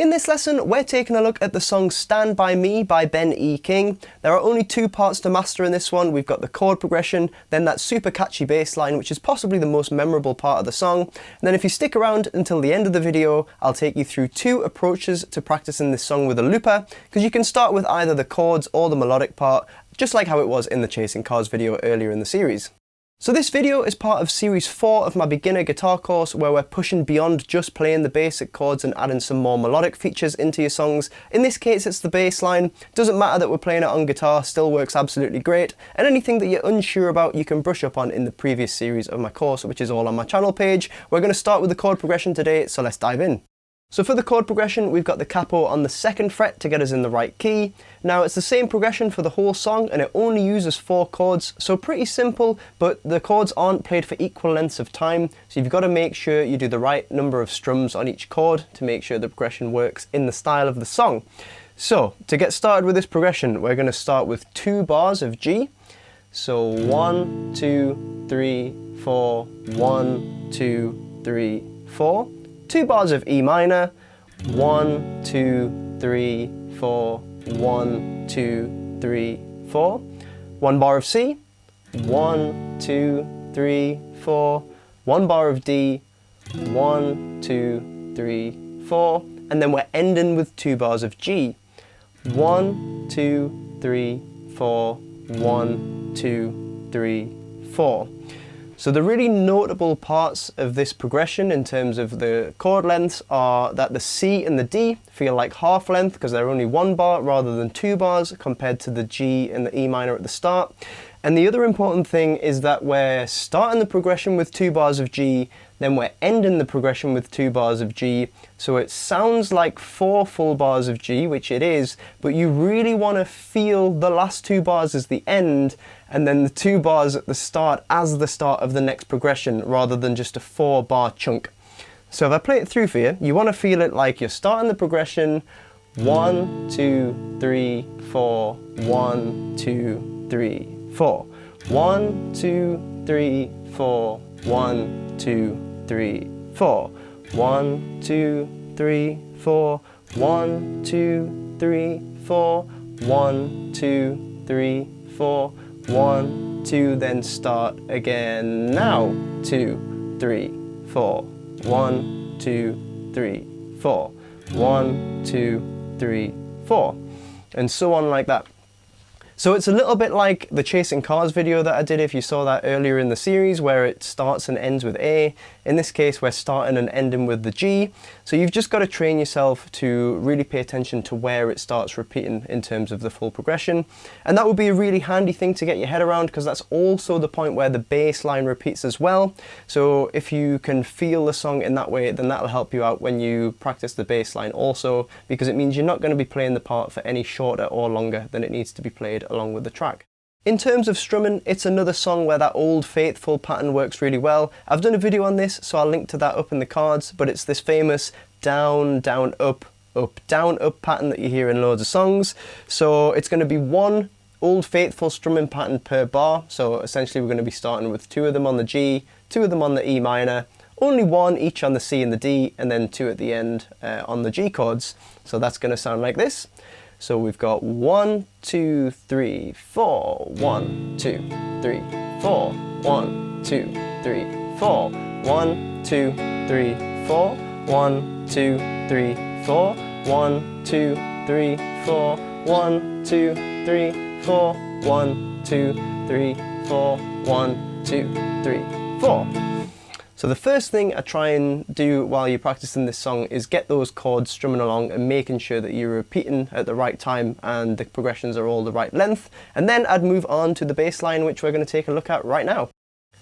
In this lesson, we're taking a look at the song Stand By Me by Ben E. King. There are only two parts to master in this one. We've got the chord progression, then that super catchy bass line, which is possibly the most memorable part of the song. And then if you stick around until the end of the video, I'll take you through two approaches to practicing this song with a looper, because you can start with either the chords or the melodic part, just like how it was in the Chasing Chords video earlier in the series. So this video is part of series 4 of my beginner guitar course, where we're pushing beyond just playing the basic chords and adding some more melodic features into your songs. In this case it's the bass line. Doesn't matter that we're playing it on guitar, still works absolutely great, and anything that you're unsure about you can brush up on in the previous series of my course, which is all on my channel page. We're going to start with the chord progression today, so let's dive in. So for the chord progression, we've got the capo on the 2nd fret to get us in the right key. Now it's the same progression for the whole song and it only uses 4 chords, so pretty simple, but the chords aren't played for equal lengths of time, so you've got to make sure you do the right number of strums on each chord to make sure the progression works in the style of the song. So to get started with this progression, we're going to start with 2 bars of G. So 1, 2, 3, 4, 1, 2, 3, 4. 2 bars of E minor, 1, 2, 3, 4, 1, 2, 3, 4. 1 bar of C, 1, 2, 3, 4. 1 bar of D, 1, 2, 3, 4. And then we're ending with 2 bars of G. 1, 2, 3, 4, 1, 2, 3, 4. So the really notable parts of this progression in terms of the chord lengths are that the C and the D feel like half length because they're only 1 bar rather than 2 bars compared to the G and the E minor at the start. And the other important thing is that we're starting the progression with 2 bars of G, then we're ending the progression with 2 bars of G. So it sounds like 4 full bars of G, which it is, but you really want to feel the last 2 bars as the end, and then the 2 bars at the start as the start of the next progression, rather than just a 4 bar chunk. So if I play it through for you, you want to feel it like you're starting the progression 1, 2, 3, 4, 1, 2, 3, 4. 1, 2, 3, 4, 1, 2, 3, 4. 1, 2, 3, 4, 1, 2, 3, 4, 1, 2, 3, 4, 1, 2, then start again now. 2, 3, 4, 1, 2, 3, 4, 1, 2, 3, 4, and so on like that. So it's a little bit like the Chasing Chords video that I did, if you saw that earlier in the series, where it starts and ends with A. In this case, we're starting and ending with the G. So you've just got to train yourself to really pay attention to where it starts repeating in terms of the full progression. And that would be a really handy thing to get your head around, because that's also the point where the bass line repeats as well. So if you can feel the song in that way, then that'll help you out when you practice the bass line also, because it means you're not going to be playing the part for any shorter or longer than it needs to be played along with the track. In terms of strumming, it's another song where that old faithful pattern works really well. I've done a video on this, so I'll link to that up in the cards, but it's this famous down, down, up, down, up pattern that you hear in loads of songs. So it's going to be 1 old faithful strumming pattern per bar. So essentially we're going to be starting with 2 of them on the G, 2 of them on the E minor, only 1 each on the C and the D, and then 2 at the end on the G chords. So that's going to sound like this. So we've got 1, 2, 3, 4, 1, 2, 3, 4, 1, 2, 3, 4, 1, 2, 3, 4, 1, 2, 3, 4, 1, 2, 3, 4, 1, 2, 3, 4, 1, 2, 3, 4, 1, 2, 3, 4. So the first thing I try and do while you're practicing this song is get those chords strumming along and making sure that you're repeating at the right time and the progressions are all the right length. And then I'd move on to the bass line, which we're going to take a look at right now.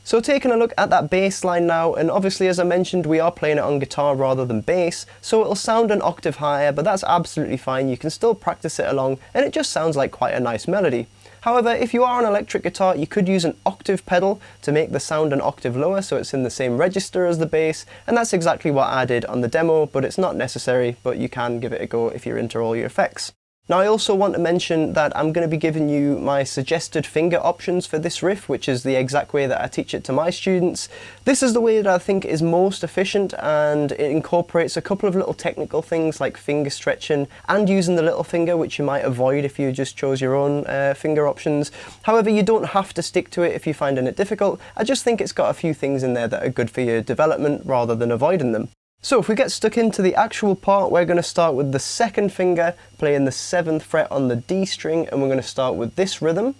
So taking a look at that bass line now, and obviously as I mentioned we are playing it on guitar rather than bass, so it'll sound an octave higher, but that's absolutely fine. You can still practice it along and it just sounds like quite a nice melody. However, if you are on electric guitar, you could use an octave pedal to make the sound an octave lower so it's in the same register as the bass, and that's exactly what I did on the demo, but it's not necessary, but you can give it a go if you're into all your effects. Now I also want to mention that I'm going to be giving you my suggested finger options for this riff, which is the exact way that I teach it to my students. This is the way that I think is most efficient, and it incorporates a couple of little technical things like finger stretching and using the little finger, which you might avoid if you just chose your own finger options. However, you don't have to stick to it if you're finding it difficult. I just think it's got a few things in there that are good for your development rather than avoiding them. So if we get stuck into the actual part, we're going to start with the second finger playing the 7th fret on the D string, and we're going to start with this rhythm.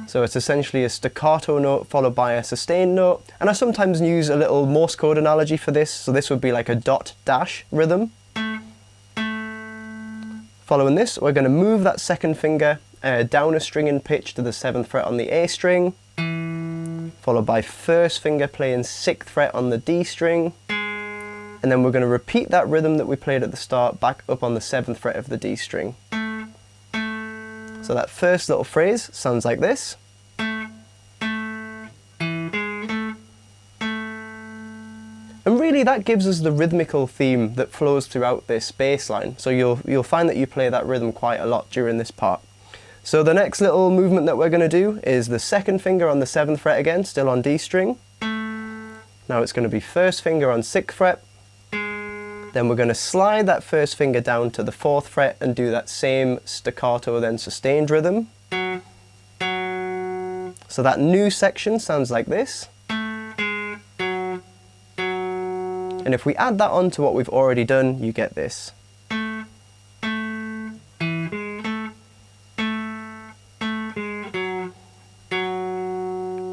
So it's essentially a staccato note followed by a sustained note, and I sometimes use a little Morse code analogy for this, so this would be like a dot dash rhythm. Following this, we're going to move that second finger down a string in pitch to the 7th fret on the A string, followed by first finger playing 6th fret on the D string, and then we're going to repeat that rhythm that we played at the start back up on the 7th fret of the D string. So that first little phrase sounds like this. And really that gives us the rhythmical theme that flows throughout this bass line, so you'll find that you play that rhythm quite a lot during this part. So the next little movement that we're going to do is the second finger on the 7th fret again, still on D string. Now it's going to be first finger on 6th fret. Then we're going to slide that first finger down to the 4th fret and do that same staccato then sustained rhythm. So that new section sounds like this. And if we add that on to what we've already done, you get this.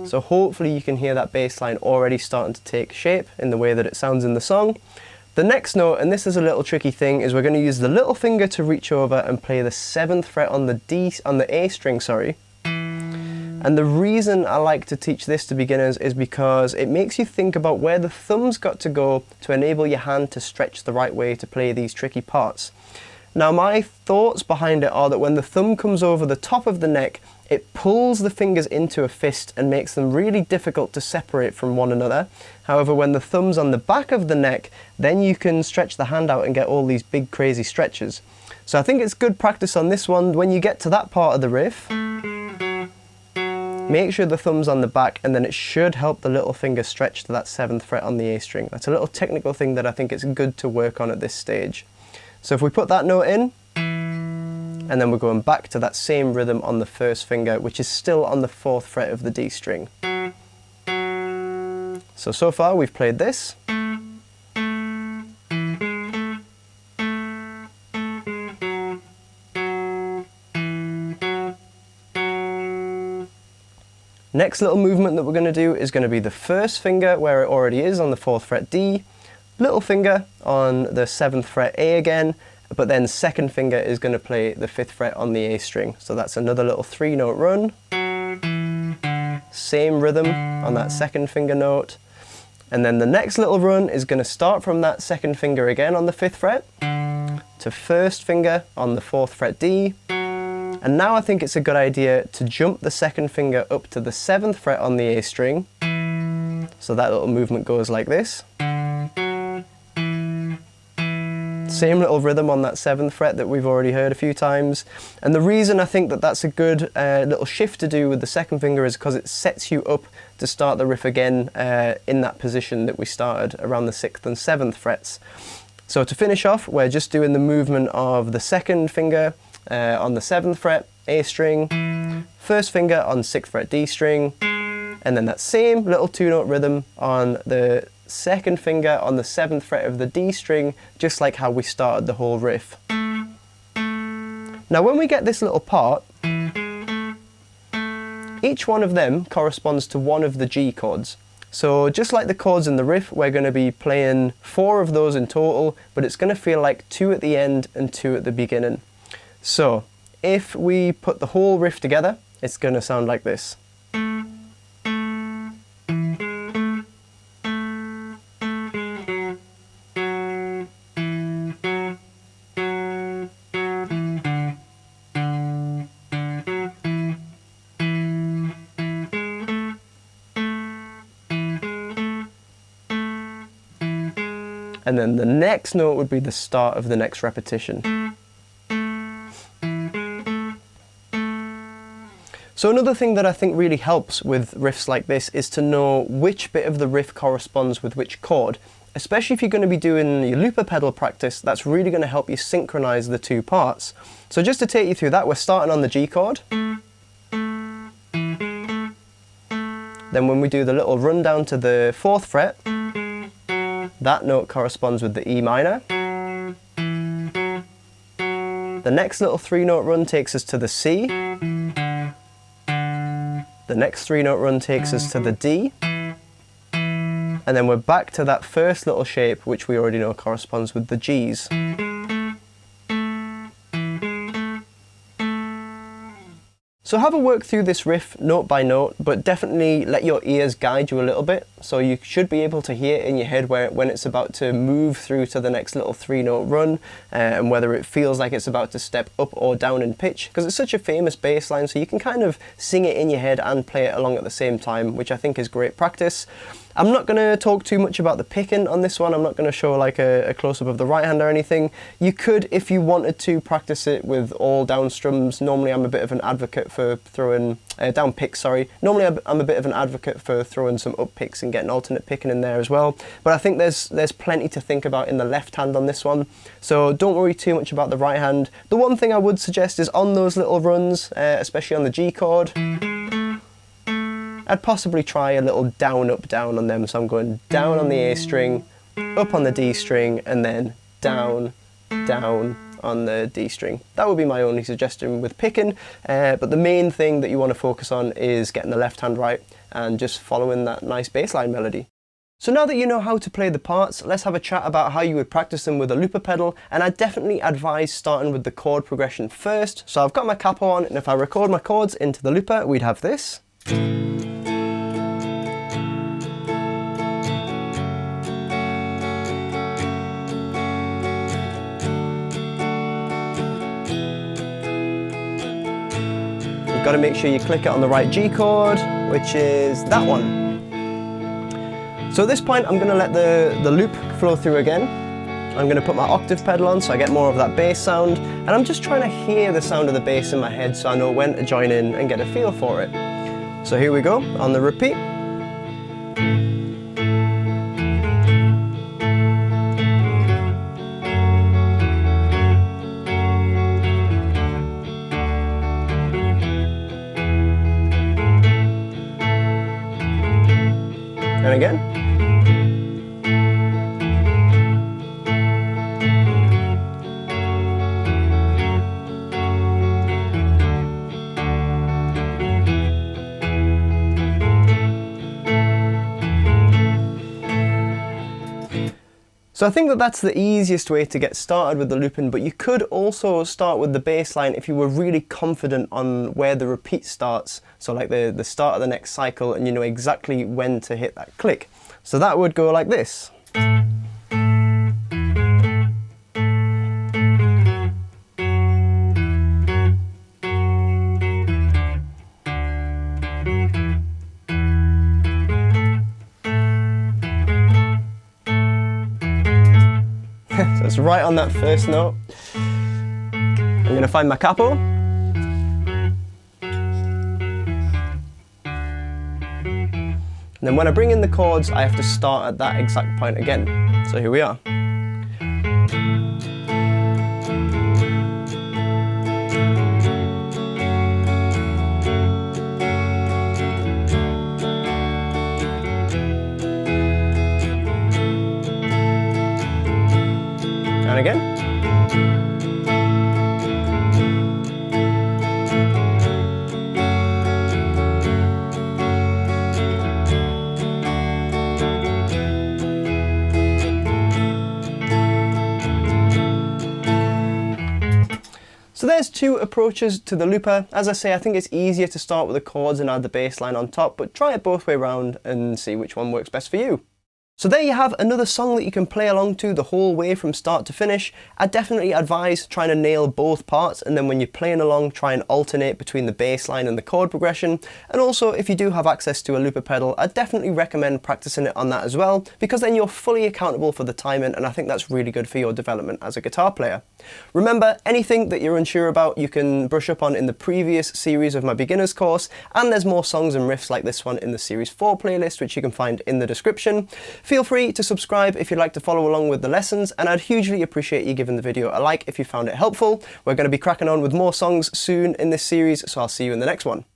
So hopefully you can hear that bass line already starting to take shape in the way that it sounds in the song. The next note, and this is a little tricky thing, is we're going to use the little finger to reach over and play the 7th fret on the A string, And the reason I like to teach this to beginners is because it makes you think about where the thumb's got to go to enable your hand to stretch the right way to play these tricky parts. Now my thoughts behind it are that when the thumb comes over the top of the neck, it pulls the fingers into a fist and makes them really difficult to separate from one another. However, when the thumb's on the back of the neck, then you can stretch the hand out and get all these big crazy stretches. So I think it's good practice on this one. When you get to that part of the riff, make sure the thumb's on the back, and then it should help the little finger stretch to that 7th fret on the A string. That's a little technical thing that I think it's good to work on at this stage. So if we put that note in, and then we're going back to that same rhythm on the first finger, which is still on the 4th fret of the D string. So far we've played this. Next little movement that we're going to do is going to be the first finger where it already is on the 4th fret D, little finger on the 7th fret A again, but then second finger is going to play the 5th fret on the A string. So that's another little 3-note run. Same rhythm on that second finger note. And then the next little run is going to start from that second finger again on the 5th fret to first finger on the 4th fret D. And now I think it's a good idea to jump the second finger up to the 7th fret on the A string. So that little movement goes like this. Same little rhythm on that 7th fret that we've already heard a few times. And the reason I think that that's a good little shift to do with the second finger is because it sets you up to start the riff again in that position that we started around the 6th and 7th frets. So to finish off, we're just doing the movement of the second finger on the 7th fret A string, first finger on 6th fret D string, and then that same little 2-note rhythm on the second finger on the 7th fret of the D string, just like how we started the whole riff. Now when we get this little part, each one of them corresponds to one of the G chords. So just like the chords in the riff, we're going to be playing 4 of those in total, but it's going to feel like 2 at the end and 2 at the beginning. So if we put the whole riff together, it's going to sound like this. And then the next note would be the start of the next repetition. So another thing that I think really helps with riffs like this is to know which bit of the riff corresponds with which chord. Especially if you're going to be doing your looper pedal practice, that's really going to help you synchronize the two parts. So just to take you through that, we're starting on the G chord. Then when we do the little run down to the 4th fret, that note corresponds with the E minor. The next little 3-note run takes us to the C. The next 3-note run takes us to the D. And then we're back to that first little shape, which we already know corresponds with the Gs. So have a work through this riff note by note, but definitely let your ears guide you a little bit. So you should be able to hear in your head when it's about to move through to the next little 3-note run, and whether it feels like it's about to step up or down in pitch, because it's such a famous bass line, so you can kind of sing it in your head and play it along at the same time, which I think is great practice. I'm not going to talk too much about the picking on this one. I'm not going to show like a close-up of the right hand or anything. You could, if you wanted to, practice it with all down strums. Normally I'm a bit of an advocate for throwing, down picks, sorry. Normally I'm a bit of an advocate for throwing some up picks and getting alternate picking in there as well. But I think there's plenty to think about in the left hand on this one. So don't worry too much about the right hand. The one thing I would suggest is on those little runs, especially on the G chord, I'd possibly try a little down, up, down on them. So I'm going down on the A string, up on the D string, and then down, down on the D string. That would be my only suggestion with picking, but the main thing that you want to focus on is getting the left hand right and just following that nice bass line melody. So now that you know how to play the parts, let's have a chat about how you would practice them with a looper pedal, and I definitely advise starting with the chord progression first. So I've got my capo on, and if I record my chords into the looper, we'd have this. You've got to make sure you click it on the right G chord, which is that one. So at this point I'm going to let the loop flow through again. I'm going to put my octave pedal on so I get more of that bass sound, and I'm just trying to hear the sound of the bass in my head so I know when to join in and get a feel for it. So here we go, on the repeat. And again. So I think that that's the easiest way to get started with the looping, but you could also start with the bass line if you were really confident on where the repeat starts. So like the start of the next cycle, and you know exactly when to hit that click. So that would go like this. So it's right on that first note. I'm going to find my capo. And then when I bring in the chords, I have to start at that exact point again. So here we are. And again. So there's two approaches to the looper. As I say, I think it's easier to start with the chords and add the bass line on top, but try it both way around and see which one works best for you. So there you have another song that you can play along to the whole way from start to finish. I definitely advise trying to nail both parts, and then when you're playing along, try and alternate between the bass line and the chord progression. And also, if you do have access to a looper pedal, I definitely recommend practicing it on that as well, because then you're fully accountable for the timing, and I think that's really good for your development as a guitar player. Remember, anything that you're unsure about, you can brush up on in the previous series of my beginner's course, and there's more songs and riffs like this one in the Series 4 playlist, which you can find in the description. Feel free to subscribe if you'd like to follow along with the lessons, and I'd hugely appreciate you giving the video a like if you found it helpful. We're going to be cracking on with more songs soon in this series, so I'll see you in the next one.